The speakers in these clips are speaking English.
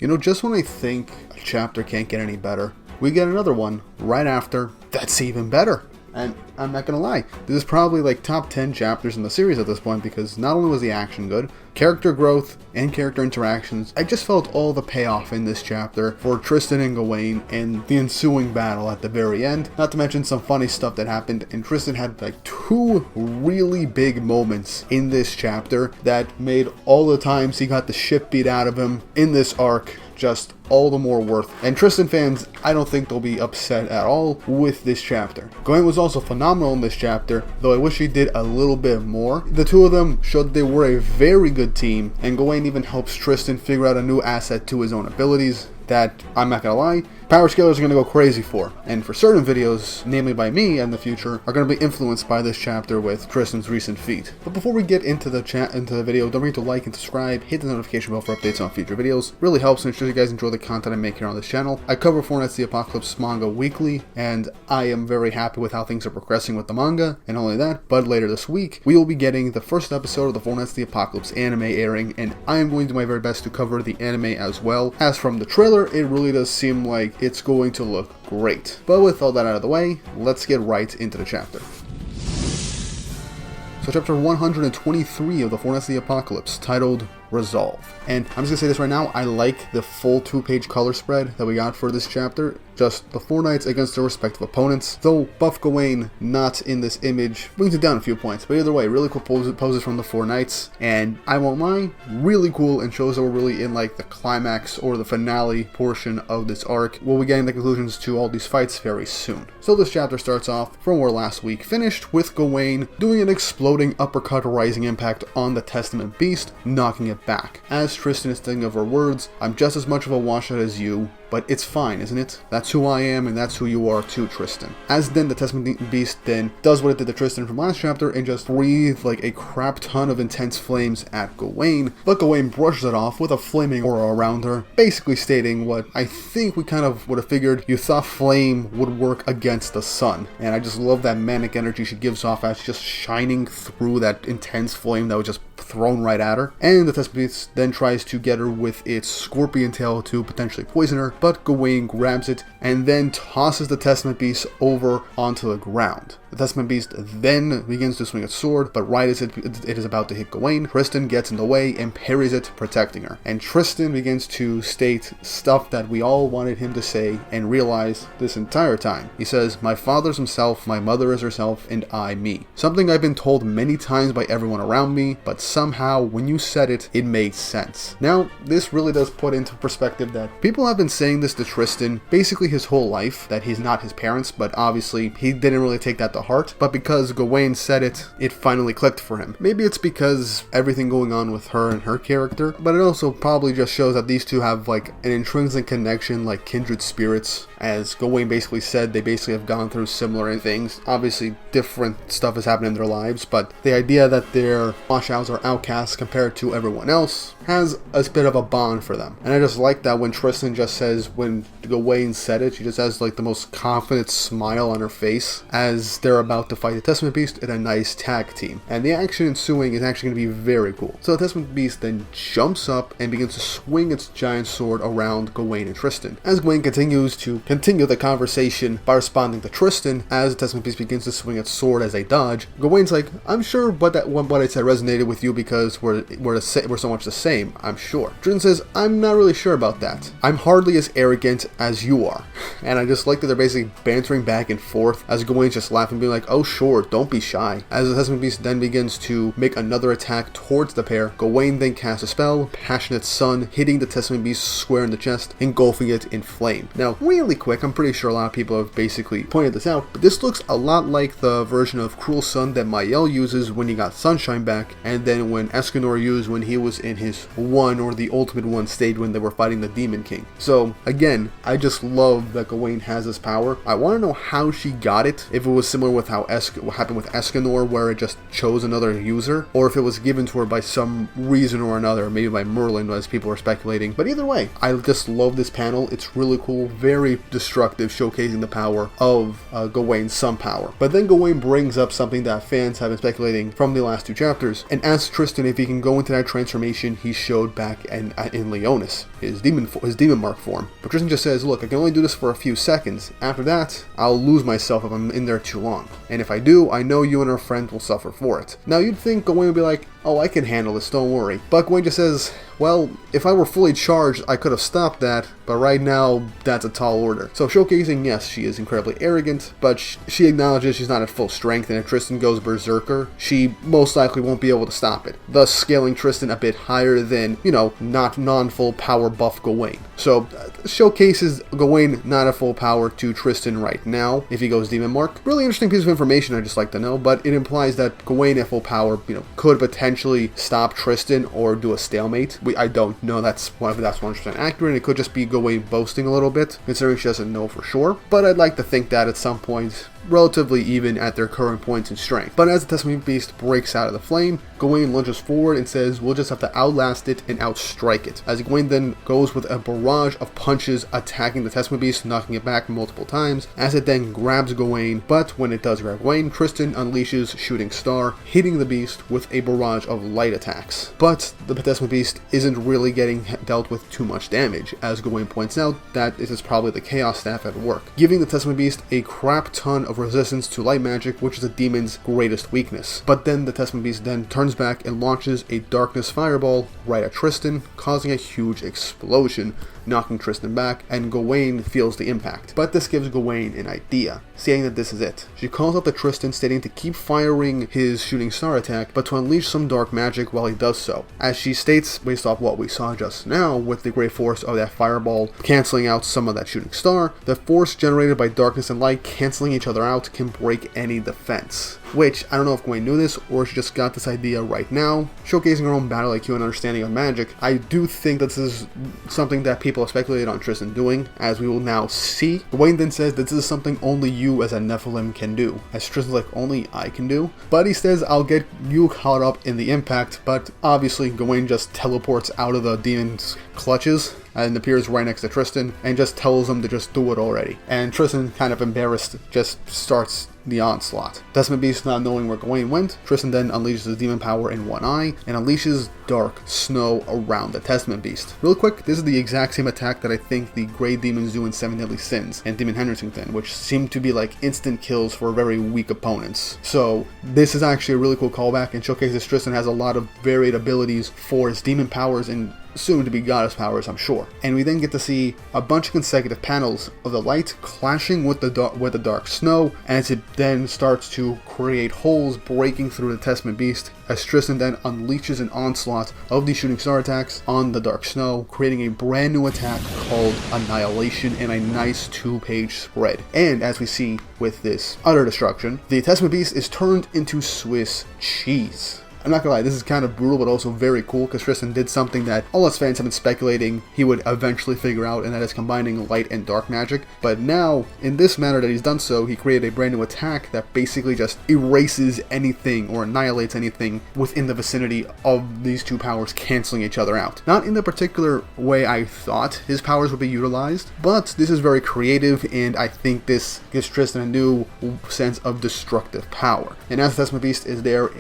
You know, just when I think a chapter can't get any better, we get another one right after that's even better. And I'm not gonna lie, this is probably like top 10 chapters in the series at this point, because not only was the action good, character growth and character interactions, I just felt all the payoff in this chapter for Tristan and Gawain and the ensuing battle at the very end. Not to mention some funny stuff that happened, and Tristan had like 2 really big moments in this chapter that made all the times he got the shit beat out of him in this arc just all the more worth. And Tristan fans, I don't think they'll be upset at all with this chapter. Gawain was also phenomenal in this chapter, though I wish he did a little bit more. The two of them showed they were a very good team, and Gawain even helps Tristan figure out a new asset to his own abilities that, I'm not gonna lie, power scalers are gonna go crazy for. And for certain videos, namely by me in the future, are gonna be influenced by this chapter with Tristan's recent feat. But before we get into the video, don't forget to like and subscribe, hit the notification bell for updates on future videos. Really helps and ensures you guys enjoy the content I make here on this channel. I cover Four Knights of the Apocalypse manga weekly, and I am very happy with how things are progressing with the manga. And not only that, but later this week, we will be getting the first episode of the Four Knights of the Apocalypse anime airing, and I am going to do my very best to cover the anime as well. As from the trailer, it really does seem like it's going to look great. But with all that out of the way, let's get right into the chapter. So chapter 123 of the Four Knights of the Apocalypse, titled Resolve. And I'm just gonna say this right now, I like the full 2-page color spread that we got for this chapter. Just the 4 knights against their respective opponents. Though buff Gawain not in this image brings it down a few points. But either way, really cool poses from the 4 knights. And I won't lie, really cool, and shows that we're really in like the climax or the finale portion of this arc. We'll be getting the conclusions to all these fights very soon. So this chapter starts off from where last week finished, with Gawain doing an exploding uppercut rising impact on the Testament Beast, knocking it back. As Tristan is thinking of her words, I'm just as much of a washout as you, but it's fine, isn't it? That's who I am, and that's who you are too, Tristan. As then the Testament Beast then does what it did to Tristan from last chapter and just breathed like a crap ton of intense flames at Gawain, but Gawain brushes it off with a flaming aura around her, basically stating what I think we kind of would have figured: you thought flame would work against the sun. And I just love that manic energy she gives off as she's just shining through that intense flame that was just thrown right at her. And the Testament Beast then tries to get her with its scorpion tail to potentially poison her, but Gawain grabs it and then tosses the Testament Beast over onto the ground. The Testament Beast then begins to swing its sword, but right as it is about to hit Gawain, Tristan gets in the way and parries it, protecting her. And Tristan begins to state stuff that we all wanted him to say and realize this entire time. He says, "My father's himself, my mother is herself, and I me." Something I've been told many times by everyone around me, but somehow when you said it, it made sense. Now, this really does put into perspective that people have been saying this to Tristan basically his whole life, that he's not his parents, but obviously he didn't really take that to heart. But because Gawain said it, it finally clicked for him. Maybe it's because everything going on with her and her character, but it also probably just shows that these two have like an intrinsic connection, like kindred spirits. As Gawain basically said, they basically have gone through similar things. Obviously different stuff has happened in their lives, but the idea that they're washouts or outcasts compared to everyone else has a bit of a bond for them. And I just like that when Tristan just says, when Gawain said it, she just has like the most confident smile on her face as they're about to fight the Testament Beast in a nice tag team. And the action ensuing is actually going to be very cool. So the Testament Beast then jumps up and begins to swing its giant sword around Gawain and Tristan. As Gawain continues to continue the conversation by responding to Tristan, as the Testament Beast begins to swing its sword as they dodge, Gawain's like, "I'm sure what I said resonated with you because we're so much the same, I'm sure." Tristan says, "I'm not really sure about that. I'm hardly as arrogant as you are." And I just like that they're basically bantering back and forth as Gawain's just laughing, being like, "Oh sure, don't be shy." As the Testament Beast then begins to make another attack towards the pair, Gawain then casts a spell, Passionate Sun, hitting the Testament Beast square in the chest, engulfing it in flame. Now, really quick, I'm pretty sure a lot of people have basically pointed this out, but this looks a lot like the version of Cruel Sun that Mael uses when he got Sunshine back, and then when Escanor used when he was in his one or the ultimate one stage when they were fighting the Demon King. So again, I just love that Gawain has this power. I want to know how she got it, if it was similar with how what happened with Escanor, where it just chose another user, or if it was given to her by some reason or another, maybe by Merlin as people are speculating. But either way, I just love this panel. It's really cool, very destructive, showcasing the power of Gawain's sun power. But then Gawain brings up something that fans have been speculating from the last 2 chapters, and asks asks Tristan if he can go into that transformation he showed back in Leonis, his demon mark form. But Tristan just says, look, I can only do this for a few seconds. After that, I'll lose myself if I'm in there too long. And if I do, I know you and our friend will suffer for it. Now you'd think Gawain would be like, oh, I can handle this, don't worry. But Gawain just says, well, if I were fully charged, I could have stopped that, but right now, that's a tall order. So showcasing, yes, she is incredibly arrogant, but she acknowledges she's not at full strength, and if Tristan goes berserker, she most likely won't be able to stop it, thus scaling Tristan a bit higher than, not non-full power buff Gawain. So, showcases Gawain not at full power to Tristan right now, if he goes Demon Mark. Really interesting piece of information I'd just like to know, but it implies that Gawain at full power, could potentially stop Tristan or do a stalemate. I don't know that's 100% accurate. It could just be Gawain boasting a little bit, considering she doesn't know for sure. But I'd like to think that at some point, relatively even at their current points in strength. But as the Testament Beast breaks out of the flame, Gawain lunges forward and says, we'll just have to outlast it and outstrike it. As Gawain then goes with a barrage of punches attacking the Testament Beast, knocking it back multiple times, as it then grabs Gawain. But when it does grab Gawain, Tristan unleashes Shooting Star, hitting the beast with a barrage of light attacks. But the Testament Beast isn't really getting dealt with too much damage. As Gawain points out, that this is probably the Chaos Staff at work, giving the Testament Beast a crap ton of resistance to light magic, which is a demon's greatest weakness. But then the Testament Beast then turns back and launches a darkness fireball right at Tristan, causing a huge explosion, knocking Tristan back, and Gawain feels the impact. But this gives Gawain an idea, saying that this is it. She calls out to Tristan, stating to keep firing his Shooting Star attack, but to unleash some dark magic while he does so. As she states, based off what we saw just now, with the great force of that fireball canceling out some of that Shooting Star, the force generated by darkness and light canceling each other out can break any defense. Which, I don't know if Gawain knew this, or she just got this idea right now. Showcasing her own battle IQ and understanding of magic, I do think that this is something that people have speculated on Tristan doing, as we will now see. Gawain then says that this is something only you as a Nephilim can do, as Tristan's like, only I can do? But he says, I'll get you caught up in the impact, but obviously Gawain just teleports out of the demon's clutches and appears right next to Tristan and just tells him to just do it already. And Tristan, kind of embarrassed, just starts the onslaught. Testament Beast not knowing where Gawain went, Tristan then unleashes his demon power in one eye and unleashes dark snow around the Testament Beast. Real quick, this is the exact same attack that I think the Grey Demons do in Seven Deadly Sins and Demon Hendersington, which seem to be like instant kills for very weak opponents. So this is actually a really cool callback and showcases Tristan has a lot of varied abilities for his demon powers and soon to be goddess powers, I'm sure. And we then get to see a bunch of consecutive panels of the light clashing with the dark snow, as it then starts to create holes breaking through the Testament Beast, as Tristan then unleashes an onslaught of these Shooting Star attacks on the dark snow, creating a brand new attack called Annihilation in a nice 2-page spread. And as we see with this utter destruction, the Testament Beast is turned into Swiss cheese. I'm not gonna lie, this is kind of brutal, but also very cool, because Tristan did something that all us fans have been speculating he would eventually figure out, and that is combining light and dark magic. But now, in this manner that he's done so, he created a brand new attack that basically just erases anything or annihilates anything within the vicinity of these two powers canceling each other out. Not in the particular way I thought his powers would be utilized, but this is very creative, and I think this gives Tristan a new sense of destructive power. And as the Testament Beast is there,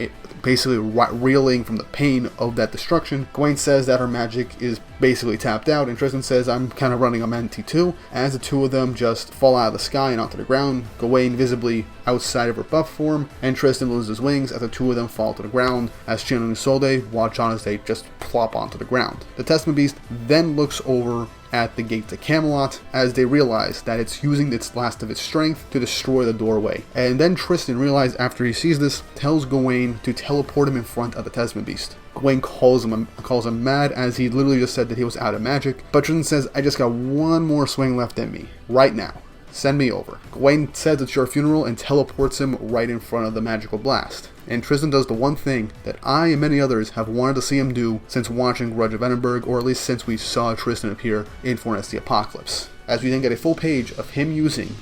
basically reeling from the pain of that destruction, Gawain says that her magic is basically tapped out, and Tristan says, I'm kind of running on empty too, as the two of them just fall out of the sky and onto the ground, Gawain visibly outside of her buff form, and Tristan loses wings as the two of them fall to the ground, as Chin and Isolde watch on as they just plop onto the ground. The Testament Beast then looks over at the gate to Camelot, as they realize that it's using its last of its strength to destroy the doorway. And then Tristan realizes after he sees this, tells Gawain to teleport him in front of the Testament Beast. Gawain calls him mad, as he literally just said that he was out of magic, but Tristan says, I just got one more swing left in me, right now. Send me over. Gawain says it's your funeral and teleports him right in front of the magical blast. And Tristan does the one thing that I and many others have wanted to see him do since watching Grudge of Edinburgh, or at least since we saw Tristan appear in Fortnite the Apocalypse. As we then get a full page of him using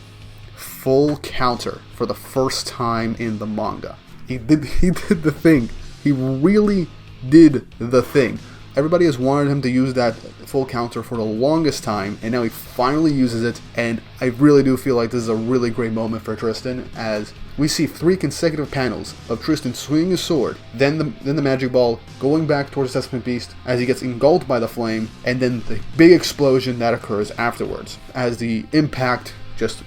full counter for the first time in the manga. He did the thing. He really did the thing. Everybody has wanted him to use that full counter for the longest time, and now he finally uses it, and I really do feel like this is a really great moment for Tristan, as we see 3 consecutive panels of Tristan swinging his sword, then the magic ball going back towards the Testament Beast as he gets engulfed by the flame, and then the big explosion that occurs afterwards as the impact just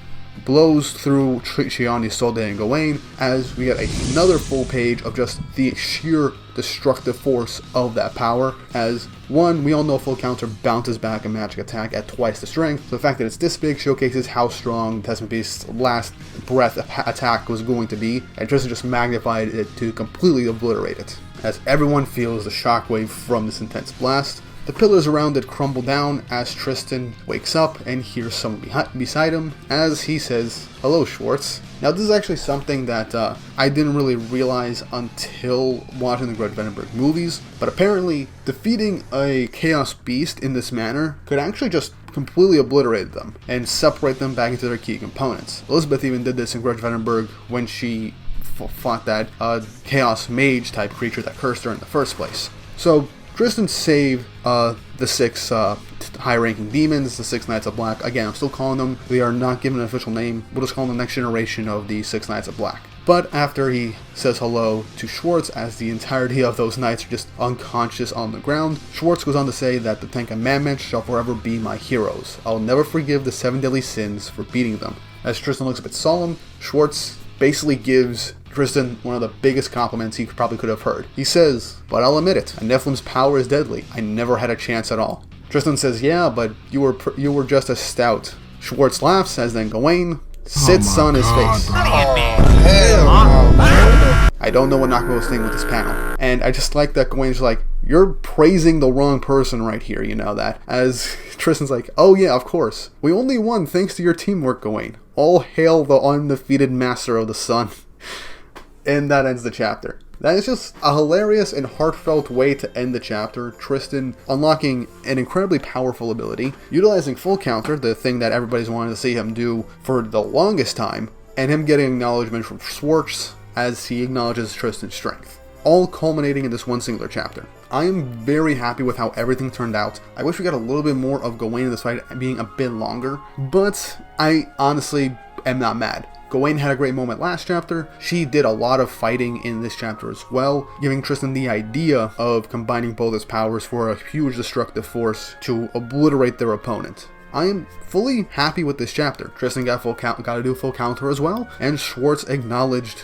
blows through Tristan, Gawain, and Gawain, as we get another full page of just the sheer destructive force of that power. As one, we all know full counter bounces back a magic attack at twice the strength, so the fact that it's this big showcases how strong Testament Beast's last breath attack was going to be, and Tristan just magnified it to completely obliterate it. As everyone feels the shockwave from this intense blast, the pillars around it crumble down as Tristan wakes up and hears someone beside him as he says, "Hello, Schwartz." Now, this is actually something that I didn't really realize until watching the Grudge Vandenberg movies, but apparently defeating a Chaos Beast in this manner could actually just completely obliterate them and separate them back into their key components. Elizabeth even did this in Grudge Vandenberg when she fought that Chaos Mage type creature that cursed her in the first place. So Tristan saved the 6 high-ranking demons, the 6 Knights of Black. Again, I'm still calling them. They are not given an official name. We'll just call them the next generation of the 6 Knights of Black. But after he says hello to Schwartz, as the entirety of those knights are just unconscious on the ground, Schwartz goes on to say that the 10 Commandments shall forever be my heroes. I'll never forgive the 7 deadly sins for beating them. As Tristan looks a bit solemn, Schwartz basically gives Tristan one of the biggest compliments he probably could have heard. He says, "But I'll admit it, a Nephilim's power is deadly. I never had a chance at all." Tristan says, "Yeah, but you were just as stout." Schwartz laughs as then Gawain sits on his face. I don't know what Nakamoto was thinking with this panel. And I just like that Gawain's like, "You're praising the wrong person right here, you know that." As Tristan's like, "Oh yeah, of course. We only won thanks to your teamwork, Gawain. All hail the undefeated master of the sun." And that ends the chapter. That is just a hilarious and heartfelt way to end the chapter. Tristan unlocking an incredibly powerful ability, utilizing full counter, the thing that everybody's wanted to see him do for the longest time, and him getting acknowledgement from Schwartz as he acknowledges Tristan's strength. All culminating in this one singular chapter. I am very happy with how everything turned out. I wish we got a little bit more of Gawain in this fight being a bit longer, but I honestly am not mad. Gawain had a great moment last chapter. She did a lot of fighting in this chapter as well, giving Tristan the idea of combining both his powers for a huge destructive force to obliterate their opponent. I am fully happy with this chapter. Tristan got to do full counter as well, and Schwartz acknowledged,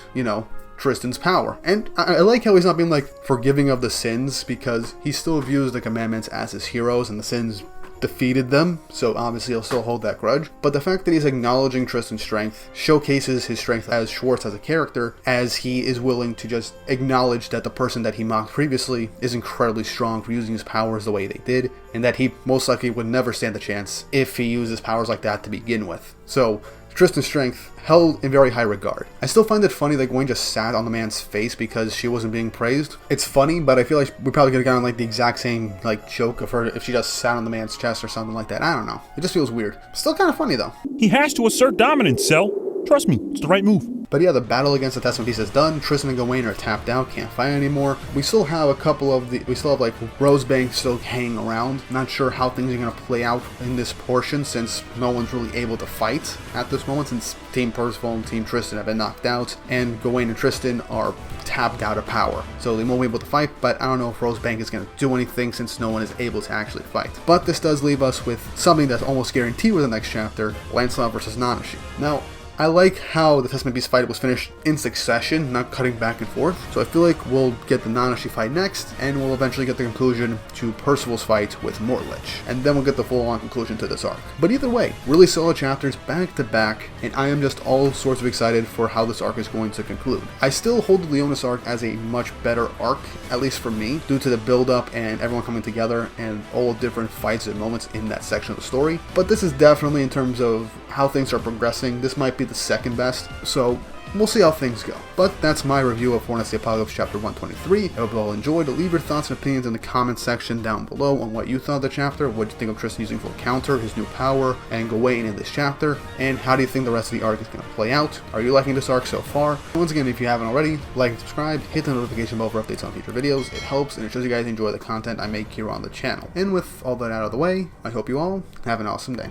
Tristan's power. And I like how he's not being like forgiving of the sins, because he still views the commandments as his heroes and the sins defeated them, so obviously he'll still hold that grudge. But the fact that he's acknowledging Tristan's strength showcases his strength as Schwartz as a character, as he is willing to just acknowledge that the person that he mocked previously is incredibly strong for using his powers the way they did, and that he most likely would never stand a chance if he uses powers like that to begin with. So Tristan's strength held in very high regard. I still find it funny that Gawain just sat on the man's face because she wasn't being praised. It's funny, but I feel like we probably could have gotten like the exact same joke of her if she just sat on the man's chest or something like that. I don't know. It just feels weird. Still kind of funny though. He has to assert dominance, Cell. Trust me, it's the right move. But yeah, the battle against the Testament Beast is done. Tristan and Gawain are tapped out, can't fight anymore. We still have Rosebank still hanging around. Not sure how things are going to play out in this portion, since no one's really able to fight at this moment, since Team Percival and Team Tristan have been knocked out, and Gawain and Tristan are tapped out of power. So they won't be able to fight, but I don't know if Rosebank is going to do anything since no one is able to actually fight. But this does leave us with something that's almost guaranteed with the next chapter, Lancelot versus Nanashi. Now, I like how the Testament Beast fight was finished in succession, not cutting back and forth. So I feel like we'll get the Nanashi fight next, and we'll eventually get the conclusion to Percival's fight with Mortlich. And then we'll get the full-on conclusion to this arc. But either way, really solid chapters back to back, and I am just all sorts of excited for how this arc is going to conclude. I still hold the Leonis arc as a much better arc, at least for me, due to the build-up and everyone coming together and all different fights and moments in that section of the story. But this is definitely, in terms of how things are progressing, this might be the second best. So we'll see how things go. But that's my review of Fortnite the Apocalypse Chapter 123. I hope you all enjoyed. Leave your thoughts and opinions in the comment section down below on what you thought of the chapter, what you think of Tristan using full counter, his new power, and Gawain in this chapter, and how do you think the rest of the arc is going to play out? Are you liking this arc so far? Once again, if you haven't already, like and subscribe, hit the notification bell for updates on future videos. It helps and it shows you guys enjoy the content I make here on the channel. And with all that out of the way, I hope you all have an awesome day.